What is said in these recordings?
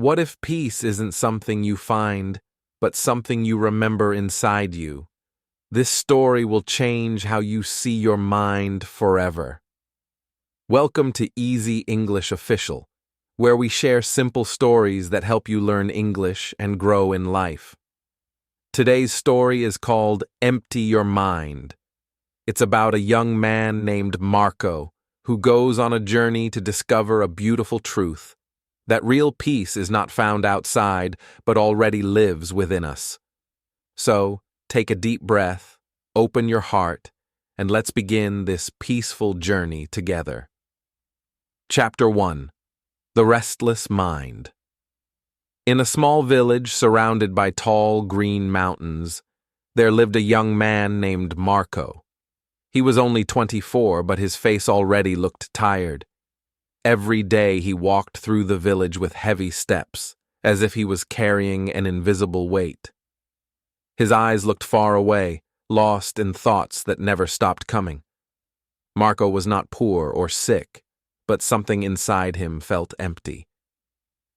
What if peace isn't something you find, but something you remember inside you? This story will change how you see your mind forever. Welcome to Easy English Official, where we share simple stories that help you learn English and grow in life. Today's story is called Empty Your Mind. It's about a young man named Marco who goes on a journey to discover a beautiful truth, that real peace is not found outside but already lives within us. So, take a deep breath, open your heart, and let's begin this peaceful journey together. Chapter 1. The Restless Mind. In a small village surrounded by tall green mountains, there lived a young man named Marco. He was only 24, but his face already looked tired. Every day he walked through the village with heavy steps, as if he was carrying an invisible weight. His eyes looked far away, lost in thoughts that never stopped coming. Marco was not poor or sick, but something inside him felt empty.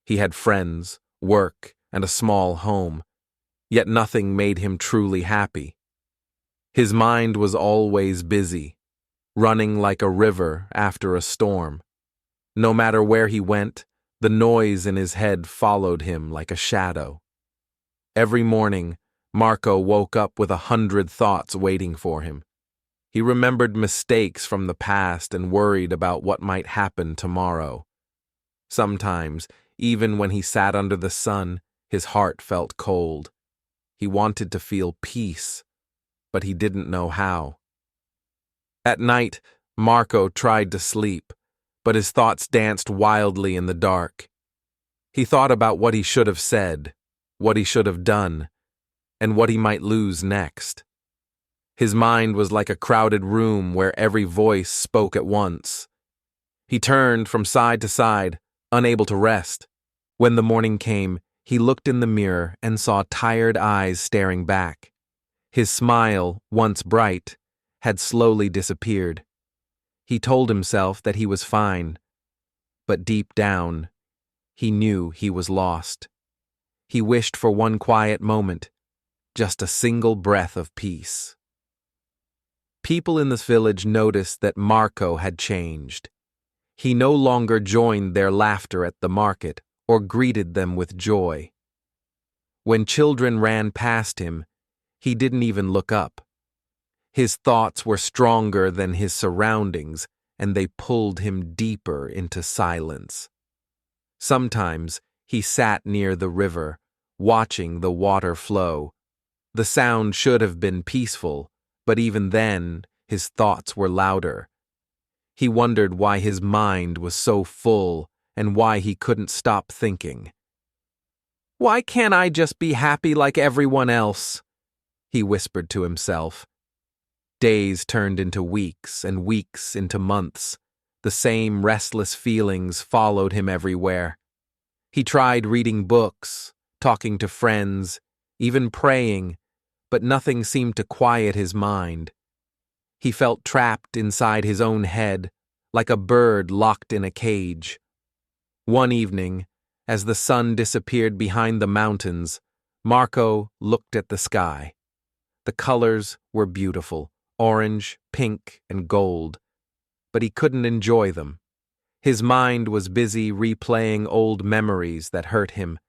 He had friends, work, and a small home, yet nothing made him truly happy. His mind was always busy, running like a river after a storm. No matter where he went, the noise in his head followed him like a shadow. Every morning, Marco woke up with 100 thoughts waiting for him. He remembered mistakes from the past and worried about what might happen tomorrow. Sometimes, even when he sat under the sun, his heart felt cold. He wanted to feel peace, but he didn't know how. At night, Marco tried to sleep, but his thoughts danced wildly in the dark. He thought about what he should have said, what he should have done, and what he might lose next. His mind was like a crowded room where every voice spoke at once. He turned from side to side, unable to rest. When the morning came, he looked in the mirror and saw tired eyes staring back. His smile, once bright, had slowly disappeared. He told himself that he was fine, but deep down, he knew he was lost. He wished for one quiet moment, just a single breath of peace. People in this village noticed that Marco had changed. He no longer joined their laughter at the market or greeted them with joy. When children ran past him, he didn't even look up. His thoughts were stronger than his surroundings, and they pulled him deeper into silence. Sometimes he sat near the river, watching the water flow. The sound should have been peaceful, but even then, his thoughts were louder. He wondered why his mind was so full and why he couldn't stop thinking. "Why can't I just be happy like everyone else?" he whispered to himself. Days turned into weeks and weeks into months. The same restless feelings followed him everywhere. He tried reading books, talking to friends, even praying, but nothing seemed to quiet his mind. He felt trapped inside his own head, like a bird locked in a cage. One evening, as the sun disappeared behind the mountains, Marco looked at the sky. The colors were beautiful, orange, pink, and gold, but he couldn't enjoy them. His mind was busy replaying old memories that hurt him.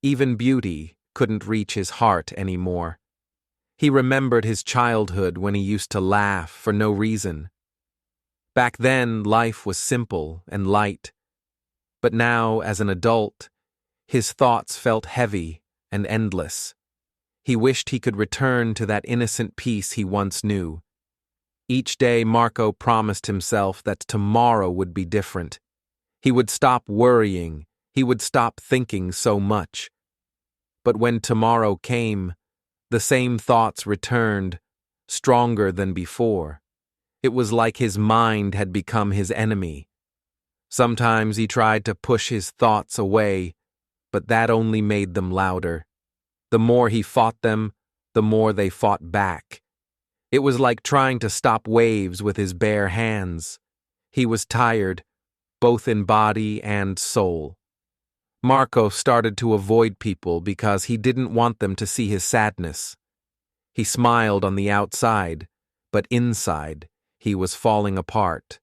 Even beauty couldn't reach his heart anymore. He remembered his childhood when he used to laugh for no reason. Back then, life was simple and light, but now, as an adult, his thoughts felt heavy and endless. He wished he could return to that innocent peace he once knew. Each day, Marco promised himself that tomorrow would be different. He would stop worrying. He would stop thinking so much. But when tomorrow came, the same thoughts returned, stronger than before. It was like his mind had become his enemy. Sometimes he tried to push his thoughts away, but that only made them louder. The more he fought them, the more they fought back. It was like trying to stop waves with his bare hands. He was tired, both in body and soul. Marco started to avoid people because he didn't want them to see his sadness. He smiled on the outside, but inside, he was falling apart.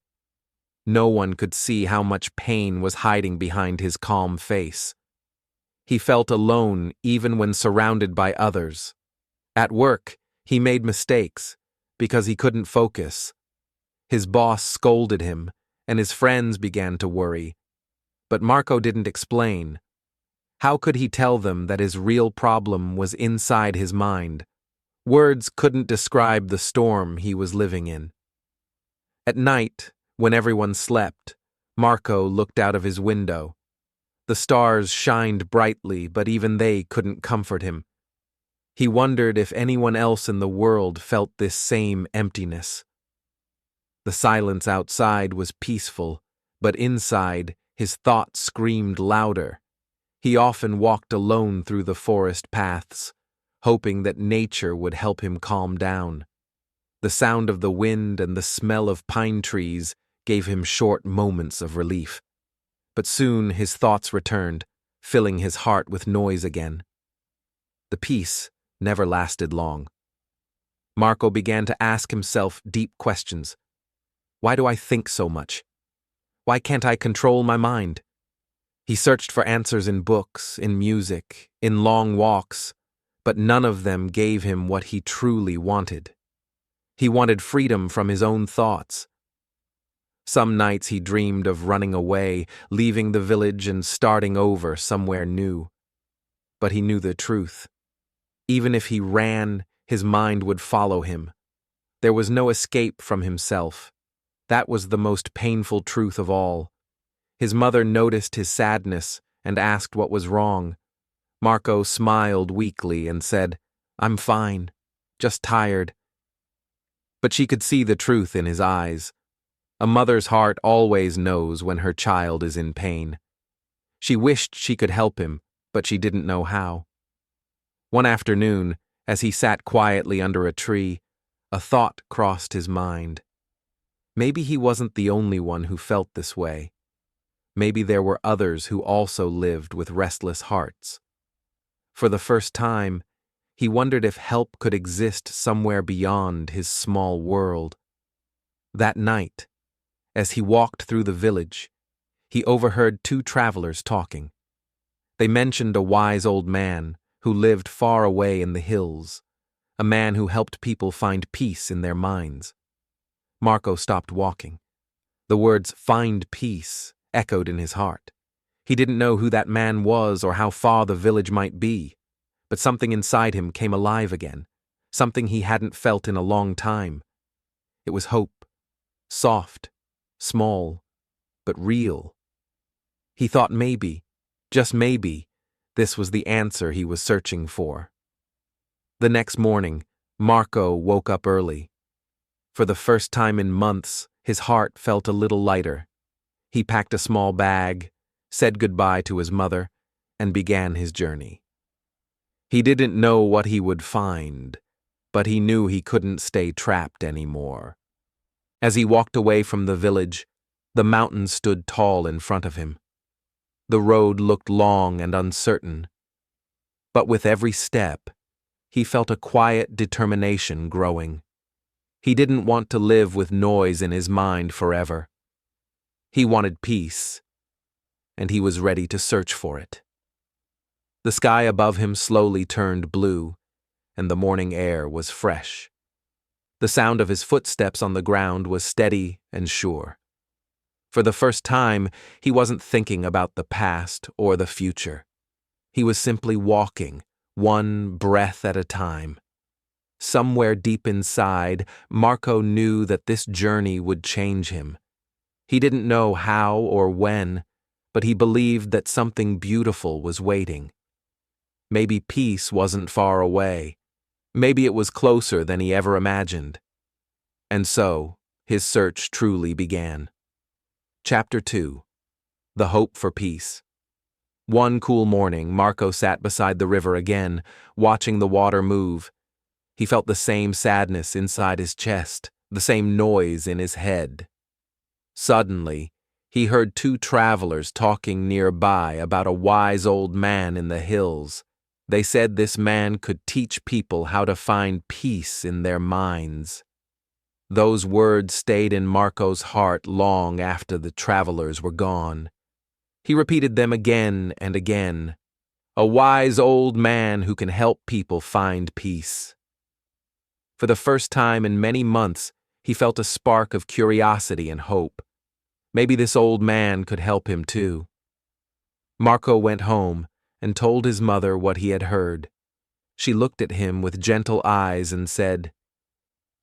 No one could see how much pain was hiding behind his calm face. He felt alone even when surrounded by others. At work, he made mistakes because he couldn't focus. His boss scolded him, and his friends began to worry. But Marco didn't explain. How could he tell them that his real problem was inside his mind? Words couldn't describe the storm he was living in. At night, when everyone slept, Marco looked out of his window. The stars shined brightly, but even they couldn't comfort him. He wondered if anyone else in the world felt this same emptiness. The silence outside was peaceful, but inside, his thoughts screamed louder. He often walked alone through the forest paths, hoping that nature would help him calm down. The sound of the wind and the smell of pine trees gave him short moments of relief. But soon his thoughts returned, filling his heart with noise again. The peace never lasted long. Marco began to ask himself deep questions. Why do I think so much? Why can't I control my mind? He searched for answers in books, in music, in long walks, but none of them gave him what he truly wanted. He wanted freedom from his own thoughts. Some nights he dreamed of running away, leaving the village and starting over somewhere new. But he knew the truth. Even if he ran, his mind would follow him. There was no escape from himself. That was the most painful truth of all. His mother noticed his sadness and asked what was wrong. Marco smiled weakly and said, "I'm fine, just tired." But she could see the truth in his eyes. A mother's heart always knows when her child is in pain. She wished she could help him, but she didn't know how. One afternoon, as he sat quietly under a tree, a thought crossed his mind. Maybe he wasn't the only one who felt this way. Maybe there were others who also lived with restless hearts. For the first time, he wondered if help could exist somewhere beyond his small world. That night, as he walked through the village, he overheard two travelers talking. They mentioned a wise old man who lived far away in the hills, a man who helped people find peace in their minds. Marco stopped walking. The words "find peace" echoed in his heart. He didn't know who that man was or how far the village might be, but something inside him came alive again, something he hadn't felt in a long time. It was hope, soft, small, but real. He thought maybe, just maybe, this was the answer he was searching for. The next morning, Marco woke up early. For the first time in months, his heart felt a little lighter. He packed a small bag, said goodbye to his mother, and began his journey. He didn't know what he would find, but he knew he couldn't stay trapped anymore. As he walked away from the village, the mountain stood tall in front of him. The road looked long and uncertain, but with every step, he felt a quiet determination growing. He didn't want to live with noise in his mind forever. He wanted peace, and he was ready to search for it. The sky above him slowly turned blue, and the morning air was fresh. The sound of his footsteps on the ground was steady and sure. For the first time, he wasn't thinking about the past or the future. He was simply walking, one breath at a time. Somewhere deep inside, Marco knew that this journey would change him. He didn't know how or when, but he believed that something beautiful was waiting. Maybe peace wasn't far away. Maybe it was closer than he ever imagined. And so, his search truly began. Chapter 2. The Hope for Peace. One cool morning, Marco sat beside the river again, watching the water move. He felt the same sadness inside his chest, the same noise in his head. Suddenly, He heard two travelers talking nearby about a wise old man in the hills. They said this man could teach people how to find peace in their minds. Those words stayed in Marco's heart long after the travelers were gone. He repeated them again and again. A wise old man who can help people find peace. For the first time in many months, he felt a spark of curiosity and hope. Maybe this old man could help him too. Marco went home and told his mother what he had heard. She looked at him with gentle eyes and said,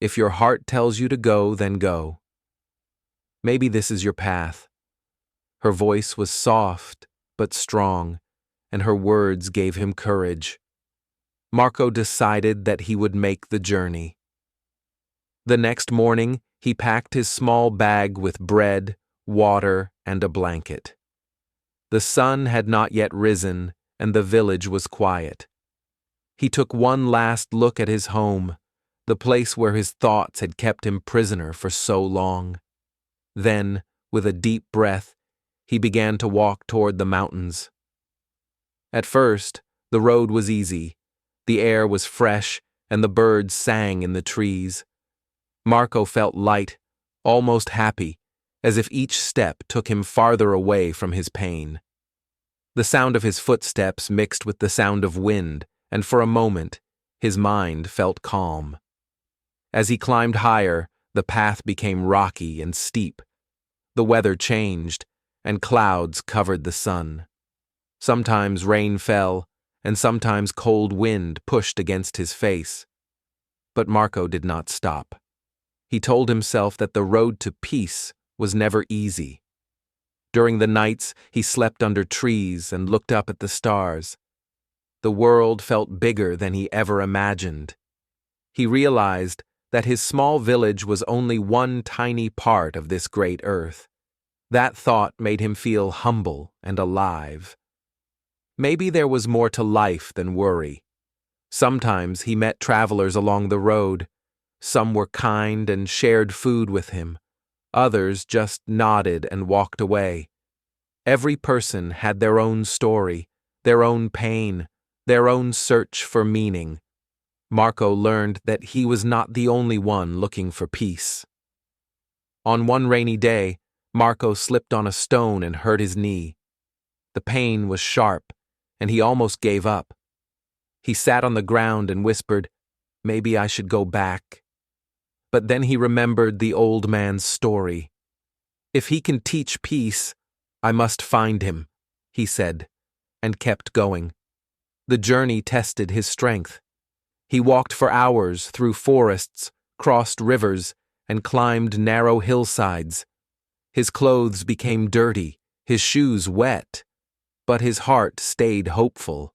"If your heart tells you to go, then go. Maybe this is your path." Her voice was soft but strong, and her words gave him courage. Marco decided that he would make the journey. The next morning, he packed his small bag with bread, water, and a blanket. The sun had not yet risen, and the village was quiet. He took one last look at his home, the place where his thoughts had kept him prisoner for so long. Then, with a deep breath, he began to walk toward the mountains. At first, the road was easy. The air was fresh, and the birds sang in the trees. Marco felt light, almost happy, as if each step took him farther away from his pain. The sound of his footsteps mixed with the sound of wind, and for a moment, his mind felt calm. As he climbed higher, the path became rocky and steep. The weather changed, and clouds covered the sun. Sometimes rain fell, and sometimes cold wind pushed against his face. But Marco did not stop. He told himself that the road to peace was never easy. During the nights, he slept under trees and looked up at the stars. The world felt bigger than he ever imagined. He realized that his small village was only one tiny part of this great earth. That thought made him feel humble and alive. Maybe there was more to life than worry. Sometimes he met travelers along the road. Some were kind and shared food with him. Others just nodded and walked away. Every person had their own story, their own pain, their own search for meaning. Marco learned that he was not the only one looking for peace. On one rainy day, Marco slipped on a stone and hurt his knee. The pain was sharp, and he almost gave up. He sat on the ground and whispered, "Maybe I should go back." But then he remembered the old man's story. "If he can teach peace, I must find him," he said, and kept going. The journey tested his strength. He walked for hours through forests, crossed rivers, and climbed narrow hillsides. His clothes became dirty, his shoes wet, but his heart stayed hopeful.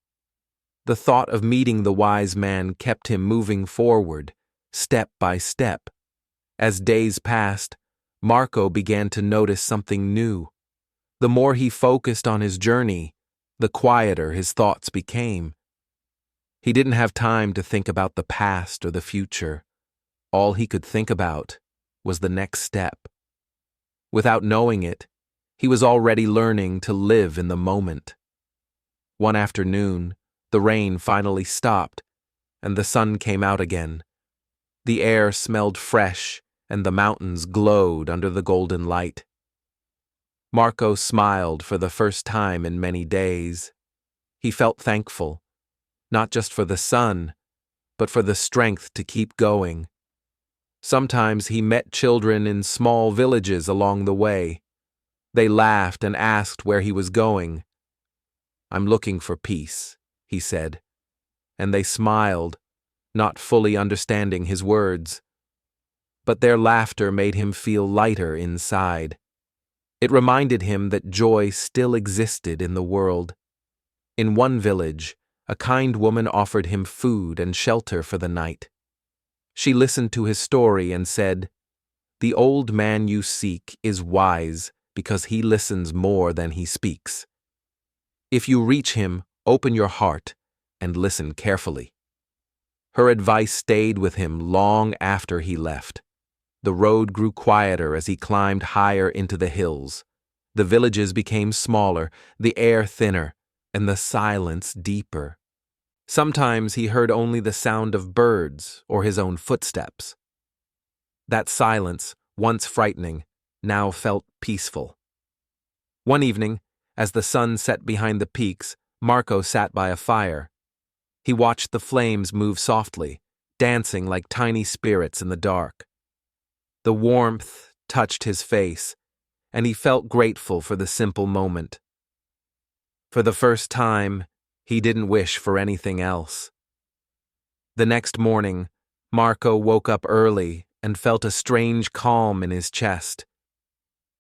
The thought of meeting the wise man kept him moving forward, step by step. As days passed, Marco began to notice something new. The more he focused on his journey, the quieter his thoughts became. He didn't have time to think about the past or the future. All he could think about was the next step. Without knowing it, he was already learning to live in the moment. One afternoon, the rain finally stopped, and the sun came out again. The air smelled fresh, and the mountains glowed under the golden light. Marco smiled for the first time in many days. He felt thankful, not just for the sun, but for the strength to keep going. Sometimes he met children in small villages along the way. They laughed and asked where he was going. "I'm looking for peace," he said, and they smiled, not fully understanding his words. But their laughter made him feel lighter inside. It reminded him that joy still existed in the world. In one village, a kind woman offered him food and shelter for the night. She listened to his story and said, "The old man you seek is wise because he listens more than he speaks. If you reach him, open your heart and listen carefully." Her advice stayed with him long after he left. The road grew quieter as he climbed higher into the hills. The villages became smaller, the air thinner, and the silence deeper. Sometimes he heard only the sound of birds or his own footsteps. That silence, once frightening, now felt peaceful. One evening, as the sun set behind the peaks, Marco sat by a fire. He watched the flames move softly, dancing like tiny spirits in the dark. The warmth touched his face, and he felt grateful for the simple moment. For the first time, he didn't wish for anything else. The next morning, Marco woke up early and felt a strange calm in his chest.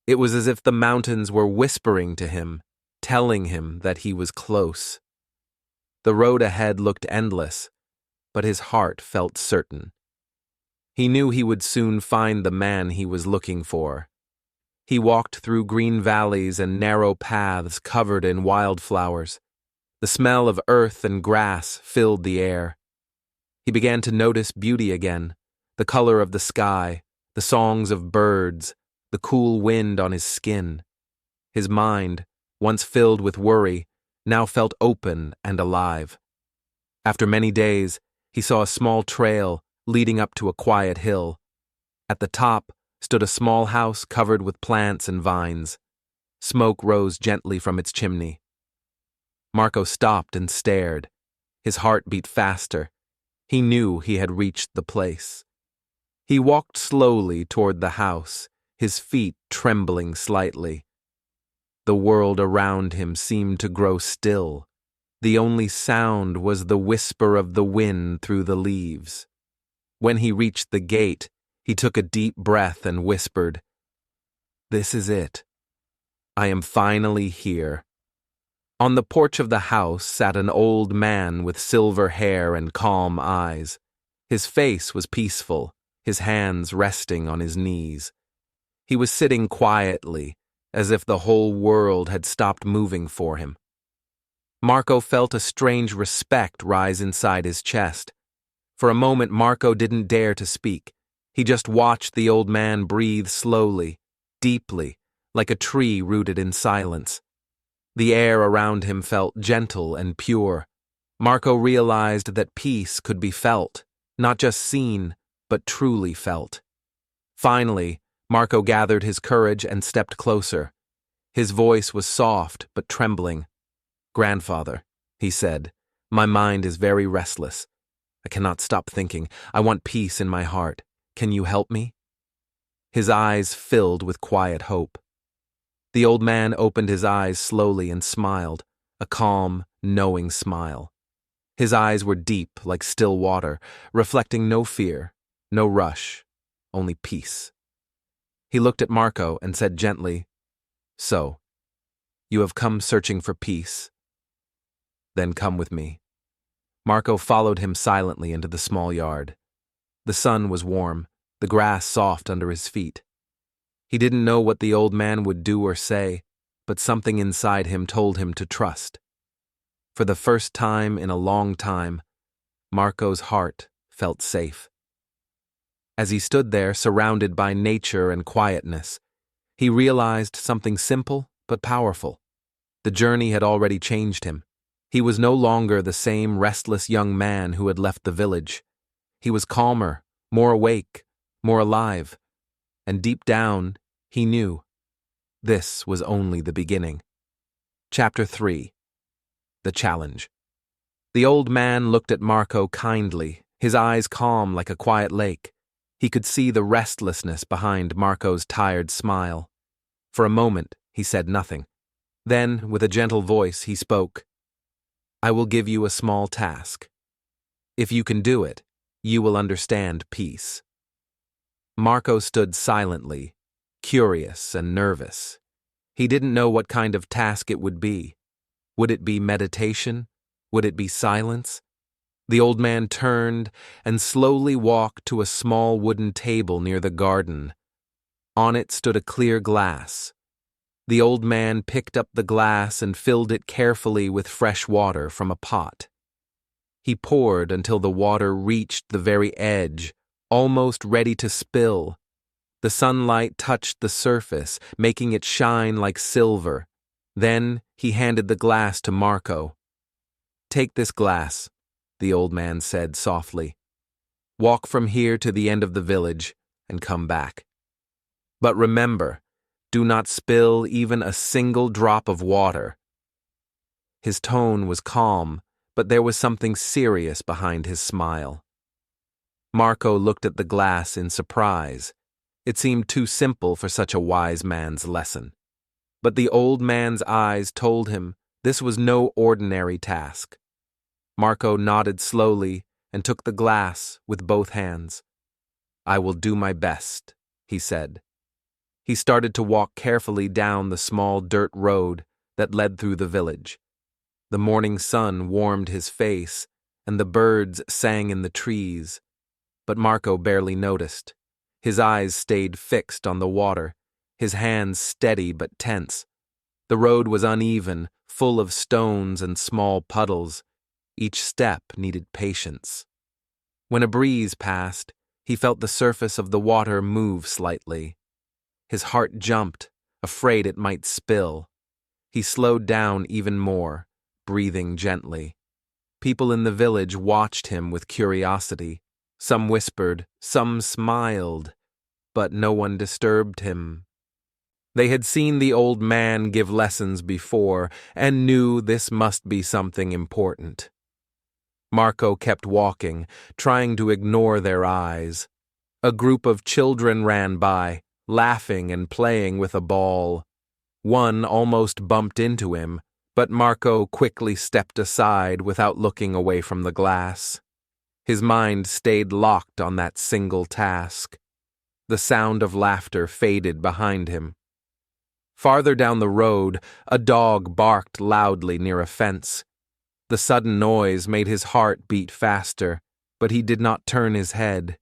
It was as if the mountains were whispering to him, telling him that he was close. The road ahead looked endless, but his heart felt certain. He knew he would soon find the man he was looking for. He walked through green valleys and narrow paths covered in wildflowers. The smell of earth and grass filled the air. He began to notice beauty again, the color of the sky, the songs of birds, the cool wind on his skin. His mind, once filled with worry, now felt open and alive. After many days, he saw a small trail leading up to a quiet hill. At the top stood a small house covered with plants and vines. Smoke rose gently from its chimney. Marco stopped and stared. His heart beat faster. He knew he had reached the place. He walked slowly toward the house, his feet trembling slightly. The world around him seemed to grow still. The only sound was the whisper of the wind through the leaves. When he reached the gate, he took a deep breath and whispered, "This is it. I am finally here." On the porch of the house sat an old man with silver hair and calm eyes. His face was peaceful, his hands resting on his knees. He was sitting quietly, as if the whole world had stopped moving for him. Marco felt a strange respect rise inside his chest. For a moment, Marco didn't dare to speak. He just watched the old man breathe slowly, deeply, like a tree rooted in silence. The air around him felt gentle and pure. Marco realized that peace could be felt, not just seen, but truly felt. Finally, Marco gathered his courage and stepped closer. His voice was soft but trembling. "Grandfather," he said, "my mind is very restless. I cannot stop thinking. I want peace in my heart. Can you help me?" His eyes filled with quiet hope. The old man opened his eyes slowly and smiled, a calm, knowing smile. His eyes were deep like still water, reflecting no fear, no rush, only peace. He looked at Marco and said gently, "So, you have come searching for peace? Then come with me." Marco followed him silently into the small yard. The sun was warm, the grass soft under his feet. He didn't know what the old man would do or say, but something inside him told him to trust. For the first time in a long time, Marco's heart felt safe. As he stood there, surrounded by nature and quietness, he realized something simple but powerful. The journey had already changed him. He was no longer the same restless young man who had left the village. He was calmer, more awake, more alive, and deep down, he knew this was only the beginning. Chapter 3. The Challenge. The old man looked at Marco kindly, his eyes calm like a quiet lake. He could see the restlessness behind Marco's tired smile. For a moment, he said nothing. Then, with a gentle voice, he spoke, "I will give you a small task. If you can do it, you will understand peace." Marco stood silently, curious and nervous. He didn't know what kind of task it would be. Would it be meditation? Would it be silence? The old man turned and slowly walked to a small wooden table near the garden. On it stood a clear glass. The old man picked up the glass and filled it carefully with fresh water from a pot. He poured until the water reached the very edge, almost ready to spill. The sunlight touched the surface, making it shine like silver. Then he handed the glass to Marco. "Take this glass," the old man said softly. "Walk from here to the end of the village and come back. But remember, do not spill even a single drop of water." His tone was calm, but there was something serious behind his smile. Marco looked at the glass in surprise. It seemed too simple for such a wise man's lesson. But the old man's eyes told him this was no ordinary task. Marco nodded slowly and took the glass with both hands. "I will do my best," he said. He started to walk carefully down the small dirt road that led through the village. The morning sun warmed his face, and the birds sang in the trees. But Marco barely noticed. His eyes stayed fixed on the water, his hands steady but tense. The road was uneven, full of stones and small puddles. Each step needed patience. When a breeze passed, he felt the surface of the water move slightly. His heart jumped, afraid it might spill. He slowed down even more, breathing gently. People in the village watched him with curiosity. Some whispered, some smiled, but no one disturbed him. They had seen the old man give lessons before and knew this must be something important. Marco kept walking, trying to ignore their eyes. A group of children ran by, laughing and playing with a ball. One almost bumped into him, but Marco quickly stepped aside without looking away from the glass. His mind stayed locked on that single task. The sound of laughter faded behind him. Farther down the road, a dog barked loudly near a fence. The sudden noise made his heart beat faster, but he did not turn his head.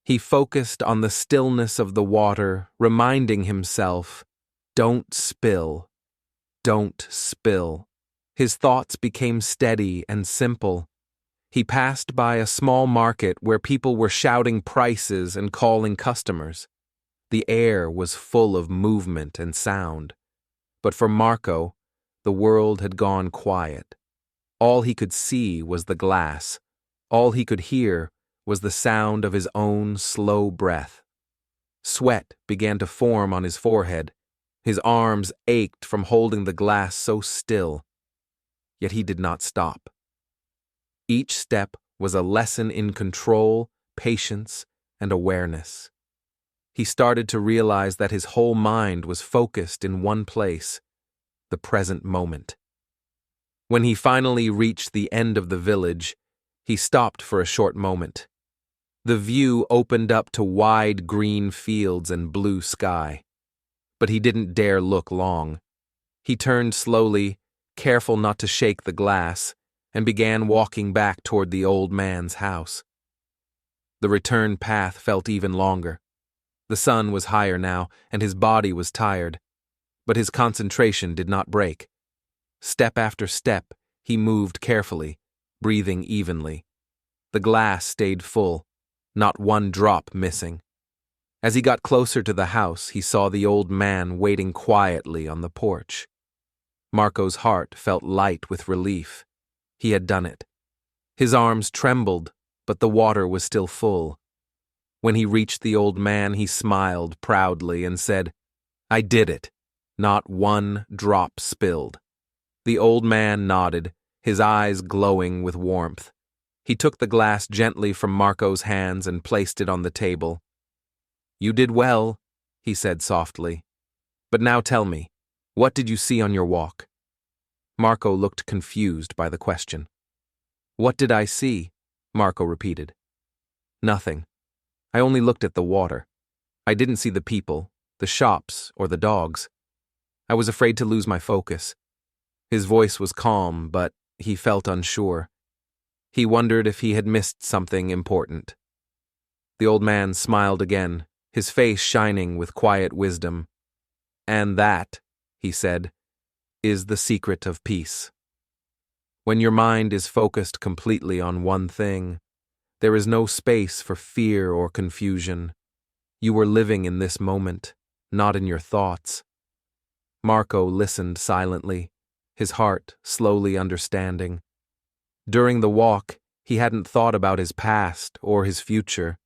He focused on the stillness of the water, reminding himself, "Don't spill. Don't spill." His thoughts became steady and simple. He passed by a small market where people were shouting prices and calling customers. The air was full of movement and sound. But for Marco, the world had gone quiet. All he could see was the glass. All he could hear was the sound of his own slow breath. Sweat began to form on his forehead. His arms ached from holding the glass so still. Yet he did not stop. Each step was a lesson in control, patience, and awareness. He started to realize that his whole mind was focused in one place, the present moment. When he finally reached the end of the village, he stopped for a short moment. The view opened up to wide green fields and blue sky. But he didn't dare look long. He turned slowly, careful not to shake the glass, and began walking back toward the old man's house. The return path felt even longer. The sun was higher now, and his body was tired. But his concentration did not break. Step after step, he moved carefully, breathing evenly. The glass stayed full, not one drop missing. As he got closer to the house, he saw the old man waiting quietly on the porch. Marco's heart felt light with relief. He had done it. His arms trembled, but the water was still full. When he reached the old man, he smiled proudly and said, "I did it. Not one drop spilled." The old man nodded, his eyes glowing with warmth. He took the glass gently from Marco's hands and placed it on the table. "You did well," he said softly. "But now tell me, what did you see on your walk?" Marco looked confused by the question. "What did I see?" Marco repeated. "Nothing. I only looked at the water. I didn't see the people, the shops, or the dogs. I was afraid to lose my focus." His voice was calm, but he felt unsure. He wondered if he had missed something important. The old man smiled again, his face shining with quiet wisdom. "And that," he said, "is the secret of peace. When your mind is focused completely on one thing, there is no space for fear or confusion. You were living in this moment, not in your thoughts. Marco listened silently, his heart slowly understanding. During the walk, he hadn't thought about his past or his future.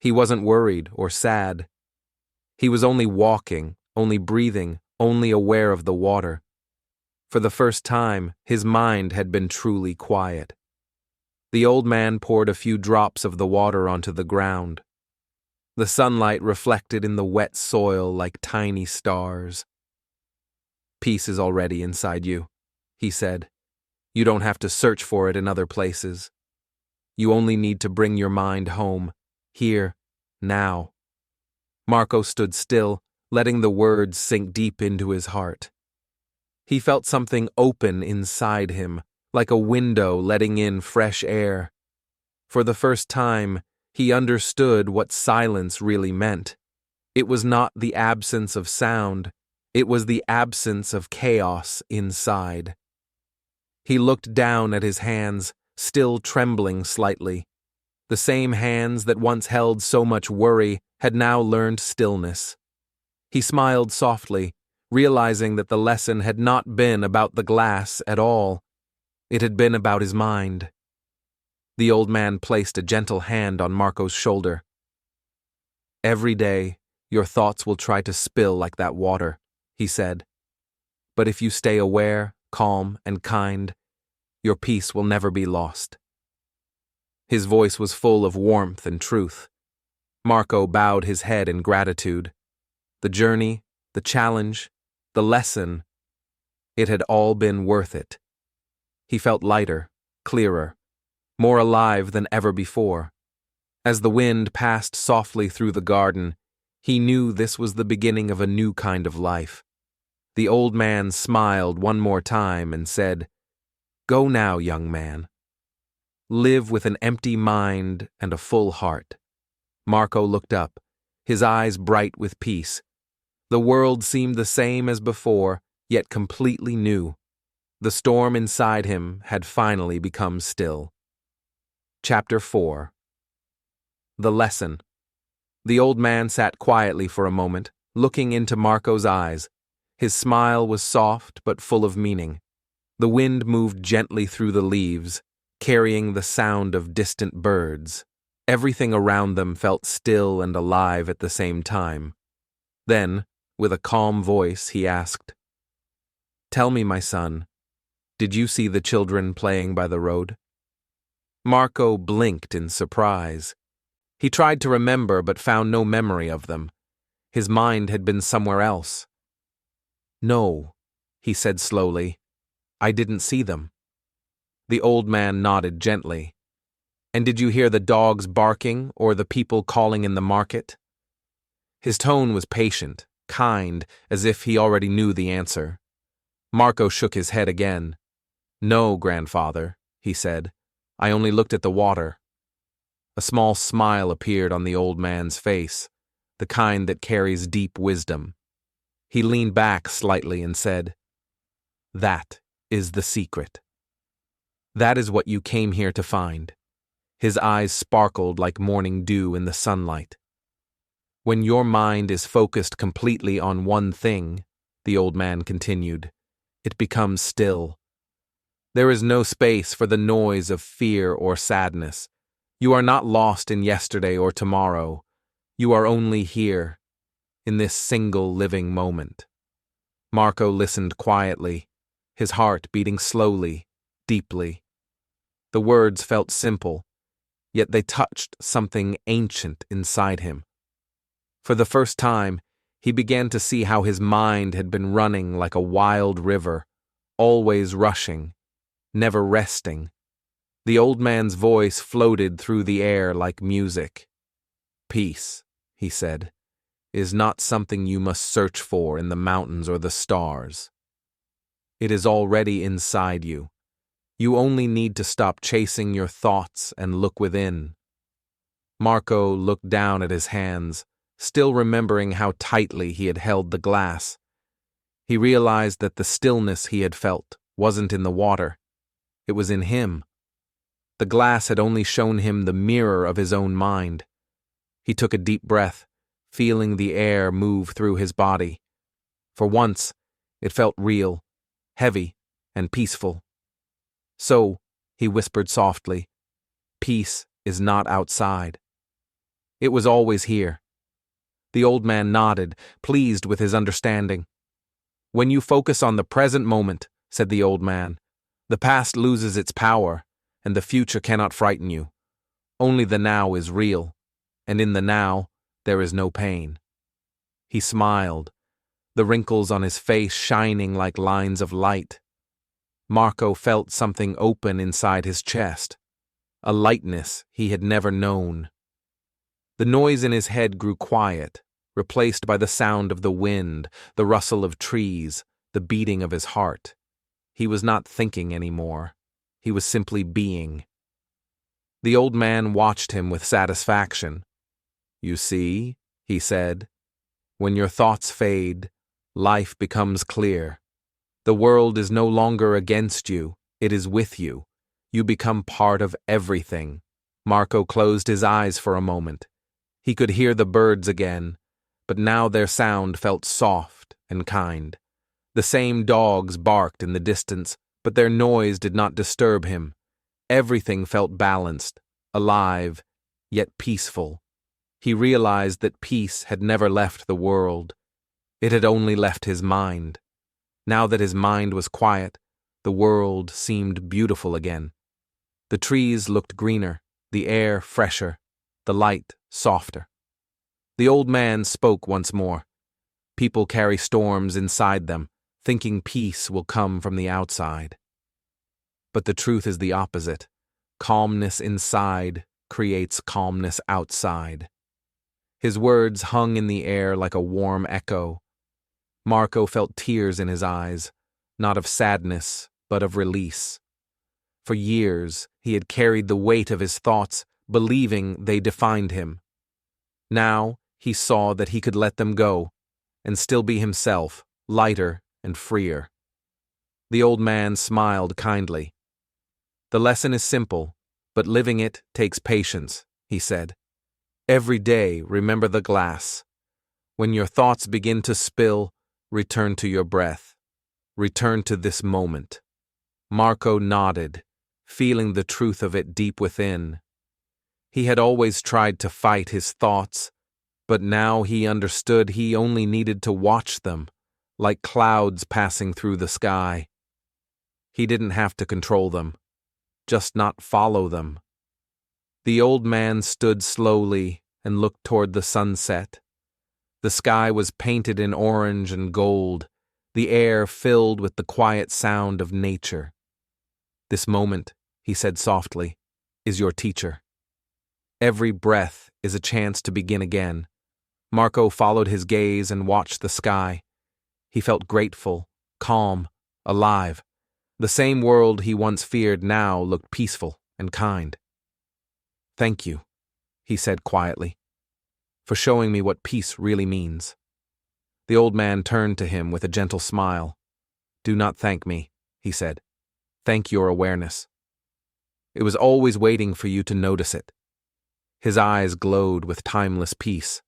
He wasn't worried or sad. He was only walking, only breathing, only aware of the water. For the first time, his mind had been truly quiet. The old man poured a few drops of the water onto the ground. The sunlight reflected in the wet soil like tiny stars. Peace is already inside you, he said. You don't have to search for it in other places. You only need to bring your mind home, here, now. Marco stood still, letting the words sink deep into his heart. He felt something open inside him, like a window letting in fresh air. For the first time, he understood what silence really meant. It was not the absence of sound, it was the absence of chaos inside. He looked down at his hands, still trembling slightly. The same hands that once held so much worry had now learned stillness. He smiled softly, realizing that the lesson had not been about the glass at all. It had been about his mind. The old man placed a gentle hand on Marco's shoulder. Every day, your thoughts will try to spill like that water, he said. But if you stay aware, calm, and kind, your peace will never be lost. His voice was full of warmth and truth. Marco bowed his head in gratitude. The journey, the challenge, the lesson, it had all been worth it. He felt lighter, clearer, more alive than ever before. As the wind passed softly through the garden, he knew this was the beginning of a new kind of life. The old man smiled one more time and said, "Go now, young man. Live with an empty mind and a full heart." Marco looked up, his eyes bright with peace. The world seemed the same as before, yet completely new. The storm inside him had finally become still. Chapter 4. The lesson. The old man sat quietly for a moment, looking into Marco's eyes. His smile was soft but full of meaning. The wind moved gently through the leaves, carrying the sound of distant birds. Everything around them felt still and alive at the same time. Then, with a calm voice, he asked, "Tell me, my son, did you see the children playing by the road?" Marco blinked in surprise. He tried to remember but found no memory of them. His mind had been somewhere else. "No," he said slowly, "I didn't see them." The old man nodded gently. "And did you hear the dogs barking or the people calling in the market?" His tone was patient, kind, as if he already knew the answer. Marco shook his head again. "No, grandfather," he said. "I only looked at the water." A small smile appeared on the old man's face, the kind that carries deep wisdom. He leaned back slightly and said, "That is the secret. That is what you came here to find." His eyes sparkled like morning dew in the sunlight. "When your mind is focused completely on one thing," the old man continued, "it becomes still. There is no space for the noise of fear or sadness. You are not lost in yesterday or tomorrow. You are only here, in this single living moment." Marco listened quietly, his heart beating slowly, deeply. The words felt simple, yet they touched something ancient inside him. For the first time, he began to see how his mind had been running like a wild river, always rushing, never resting. The old man's voice floated through the air like music. "Peace," he said, "is not something you must search for in the mountains or the stars. It is already inside you. You only need to stop chasing your thoughts and look within." Marco looked down at his hands, still remembering how tightly he had held the glass. He realized that the stillness he had felt wasn't in the water. It was in him. The glass had only shown him the mirror of his own mind. He took a deep breath, feeling the air move through his body. For once, it felt real, heavy, and peaceful. "So," he whispered softly, "peace is not outside. It was always here." The old man nodded, pleased with his understanding. "When you focus on the present moment," said the old man, "the past loses its power, and the future cannot frighten you. Only the now is real, and in the now, there is no pain." He smiled, the wrinkles on his face shining like lines of light. Marco felt something open inside his chest, a lightness he had never known. The noise in his head grew quiet, replaced by the sound of the wind, the rustle of trees, the beating of his heart. He was not thinking anymore. He was simply being. The old man watched him with satisfaction. "You see," he said, "when your thoughts fade, life becomes clear. The world is no longer against you, it is with you. You become part of everything." Marco closed his eyes for a moment. He could hear the birds again, but now their sound felt soft and kind. The same dogs barked in the distance, but their noise did not disturb him. Everything felt balanced, alive, yet peaceful. He realized that peace had never left the world. It had only left his mind. Now that his mind was quiet, the world seemed beautiful again. The trees looked greener, the air fresher, the light softer. The old man spoke once more. People carry storms inside them, thinking peace will come from the outside. But the truth is the opposite. Calmness inside creates calmness outside. His words hung in the air like a warm echo. Marco felt tears in his eyes, not of sadness, but of release. For years, he had carried the weight of his thoughts, believing they defined him. Now, he saw that he could let them go, and still be himself, lighter and freer. The old man smiled kindly. "The lesson is simple, but living it takes patience," he said. "Every day, remember the glass. When your thoughts begin to spill, return to your breath. Return to this moment." Marco nodded, feeling the truth of it deep within. He had always tried to fight his thoughts, but now he understood he only needed to watch them, like clouds passing through the sky. He didn't have to control them, just not follow them. The old man stood slowly and looked toward the sunset. The sky was painted in orange and gold, the air filled with the quiet sound of nature. "This moment," he said softly, "is your teacher. Every breath is a chance to begin again." Marco followed his gaze and watched the sky. He felt grateful, calm, alive. The same world he once feared now looked peaceful and kind. "Thank you," he said quietly, "for showing me what peace really means." The old man turned to him with a gentle smile. "Do not thank me," he said. "Thank your awareness. It was always waiting for you to notice it." His eyes glowed with timeless peace.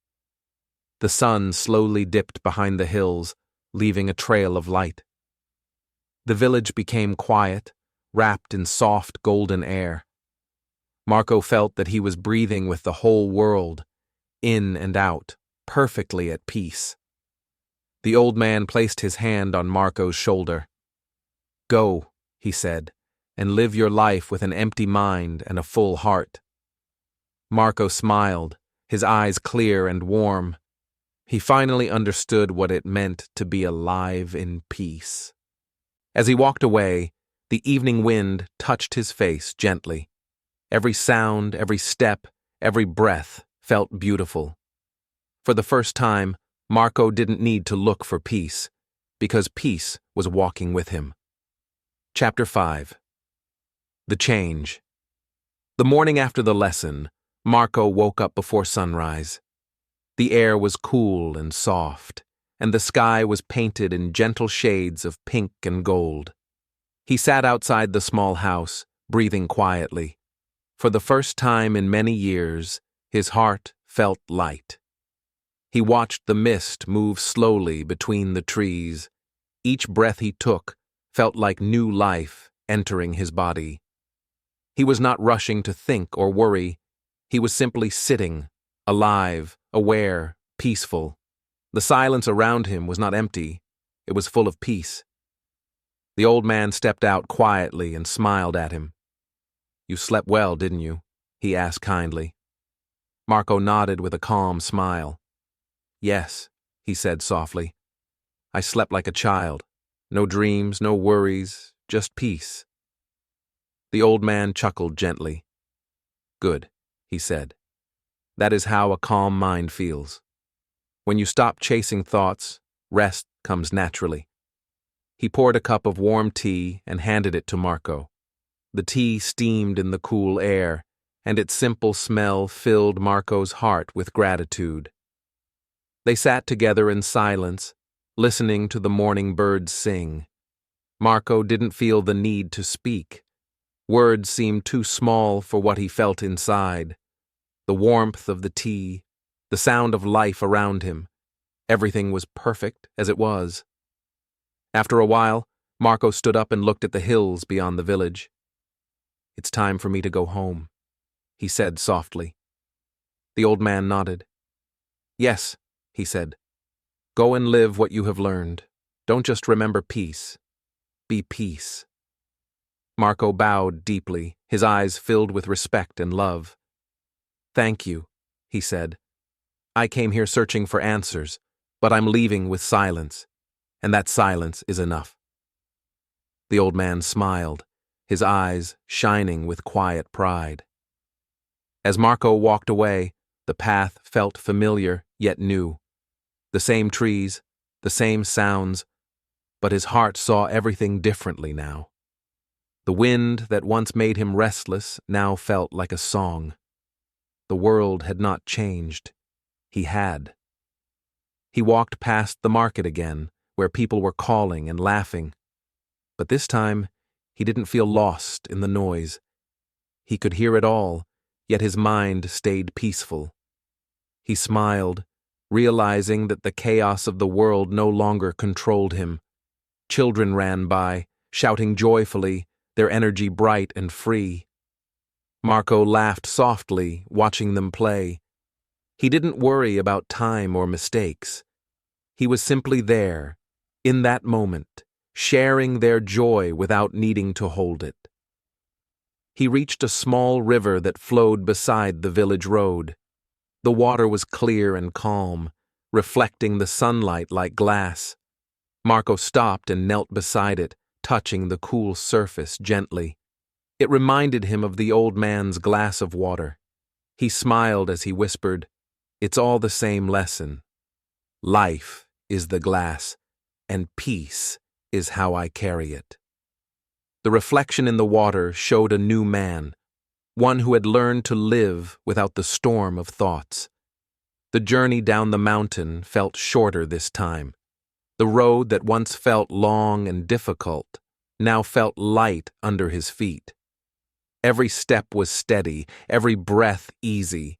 The sun slowly dipped behind the hills, leaving a trail of light. The village became quiet, wrapped in soft golden air. Marco felt that he was breathing with the whole world, in and out, perfectly at peace. The old man placed his hand on Marco's shoulder. "Go," he said, "and live your life with an empty mind and a full heart." Marco smiled, his eyes clear and warm. He finally understood what it meant to be alive in peace. As he walked away, the evening wind touched his face gently. Every sound, every step, every breath felt beautiful. For the first time, Marco didn't need to look for peace, because peace was walking with him. Chapter 5. The Change. The morning after the lesson, Marco woke up before sunrise. The air was cool and soft, and the sky was painted in gentle shades of pink and gold. He sat outside the small house, breathing quietly. For the first time in many years, his heart felt light. He watched the mist move slowly between the trees. Each breath he took felt like new life entering his body. He was not rushing to think or worry. He was simply sitting, alive, aware, peaceful. The silence around him was not empty. It was full of peace. The old man stepped out quietly and smiled at him. "You slept well, didn't you?" he asked kindly. Marco nodded with a calm smile. "Yes," he said softly. "I slept like a child. No dreams, no worries, just peace." The old man chuckled gently. "Good," he said. "That is how a calm mind feels. When you stop chasing thoughts, rest comes naturally." He poured a cup of warm tea and handed it to Marco. The tea steamed in the cool air, and its simple smell filled Marco's heart with gratitude. They sat together in silence, listening to the morning birds sing. Marco didn't feel the need to speak. Words seemed too small for what he felt inside. The warmth of the tea, the sound of life around him, everything was perfect as it was. After a while, Marco stood up and looked at the hills beyond the village. "It's time for me to go home," he said softly. The old man nodded. "Yes," he said. "Go and live what you have learned. Don't just remember peace. Be peace." Marco bowed deeply, his eyes filled with respect and love. "Thank you," he said. "I came here searching for answers, but I'm leaving with silence, and that silence is enough." The old man smiled, his eyes shining with quiet pride. As Marco walked away, the path felt familiar yet new. The same trees, the same sounds, but his heart saw everything differently now. The wind that once made him restless now felt like a song. The world had not changed. He had. He walked past the market again, where people were calling and laughing. But this time, he didn't feel lost in the noise. He could hear it all, yet his mind stayed peaceful. He smiled, realizing that the chaos of the world no longer controlled him. Children ran by, shouting joyfully, their energy bright and free. Marco laughed softly, watching them play. He didn't worry about time or mistakes. He was simply there, in that moment, sharing their joy without needing to hold it. He reached a small river that flowed beside the village road. The water was clear and calm, reflecting the sunlight like glass. Marco stopped and knelt beside it, touching the cool surface gently. It reminded him of the old man's glass of water. He smiled as he whispered, "It's all the same lesson. Life is the glass, and peace is how I carry it." The reflection in the water showed a new man, one who had learned to live without the storm of thoughts. The journey down the mountain felt shorter this time. The road that once felt long and difficult now felt light under his feet. Every step was steady, every breath easy.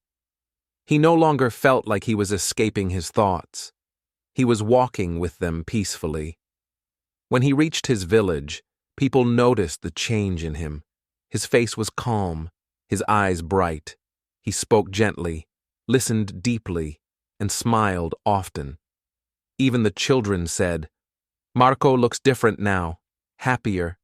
He no longer felt like he was escaping his thoughts. He was walking with them peacefully. When he reached his village, people noticed the change in him. His face was calm, his eyes bright. He spoke gently, listened deeply, and smiled often. Even the children said, "Marco looks different now, happier."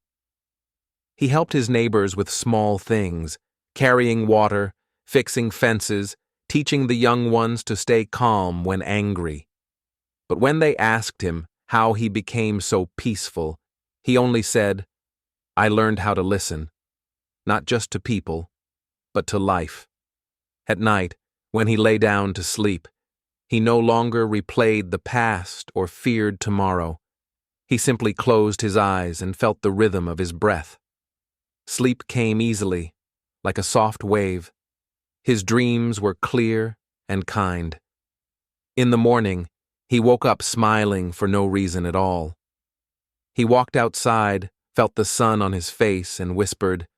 He helped his neighbors with small things, carrying water, fixing fences, teaching the young ones to stay calm when angry. But when they asked him how he became so peaceful, he only said, "I learned how to listen, not just to people, but to life." At night, when he lay down to sleep, he no longer replayed the past or feared tomorrow. He simply closed his eyes and felt the rhythm of his breath. Sleep came easily, like a soft wave. His dreams were clear and kind. In the morning, he woke up smiling for no reason at all. He walked outside, felt the sun on his face, and whispered,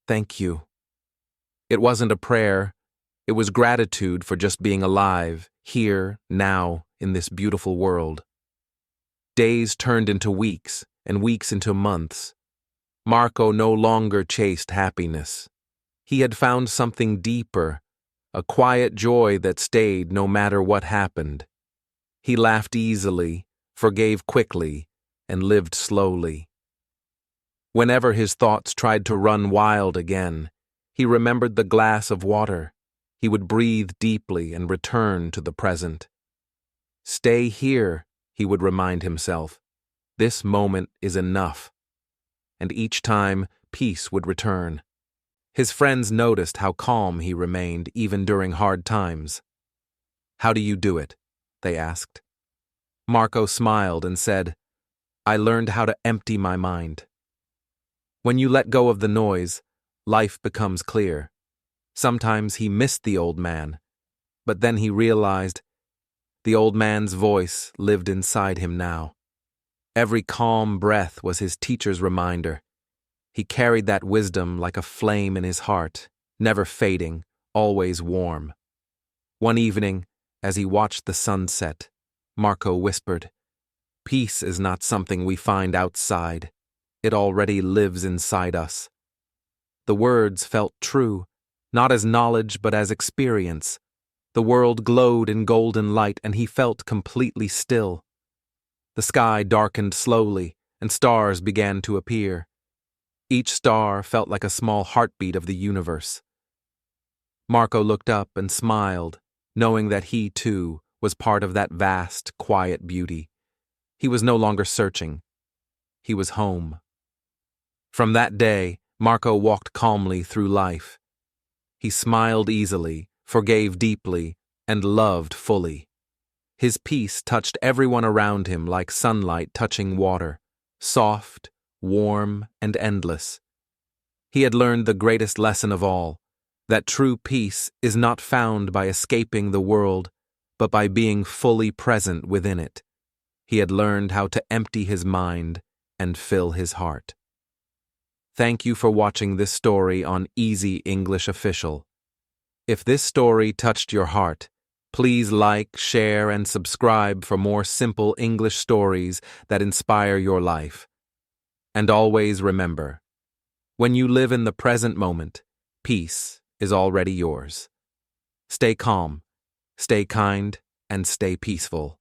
"Thank you." It wasn't a prayer, It was gratitude for just being alive, here, now, in this beautiful world. Days turned into weeks, and weeks into months. Marco no longer chased happiness. He had found something deeper, a quiet joy that stayed no matter what happened. He laughed easily, forgave quickly, and lived slowly. Whenever his thoughts tried to run wild again, he remembered the glass of water. He would breathe deeply and return to the present. Stay here, he would remind himself. This moment is enough. And each time, peace would return. His friends noticed how calm he remained even during hard times. "How do you do it?" they asked. Marco smiled and said, "I learned how to empty my mind." When you let go of the noise, life becomes clear. Sometimes he missed the old man, but then he realized the old man's voice lived inside him now. Every calm breath was his teacher's reminder. He carried that wisdom like a flame in his heart, never fading, always warm. One evening, as he watched the sunset, Marco whispered, "Peace is not something we find outside. It already lives inside us." The words felt true, not as knowledge but as experience. The world glowed in golden light and he felt completely still. The sky darkened slowly and stars began to appear. Each star felt like a small heartbeat of the universe. Marco looked up and smiled, knowing that he, too, was part of that vast, quiet beauty. He was no longer searching. He was home. From that day, Marco walked calmly through life. He smiled easily, forgave deeply, and loved fully. His peace touched everyone around him like sunlight touching water, soft, warm, and endless. He had learned the greatest lesson of all, that true peace is not found by escaping the world, but by being fully present within it. He had learned how to empty his mind and fill his heart. Thank you for watching this story on Easy English Official. If this story touched your heart, please like, share, and subscribe for more simple English stories that inspire your life. And always remember, when you live in the present moment, peace is already yours. Stay calm, stay kind, and stay peaceful.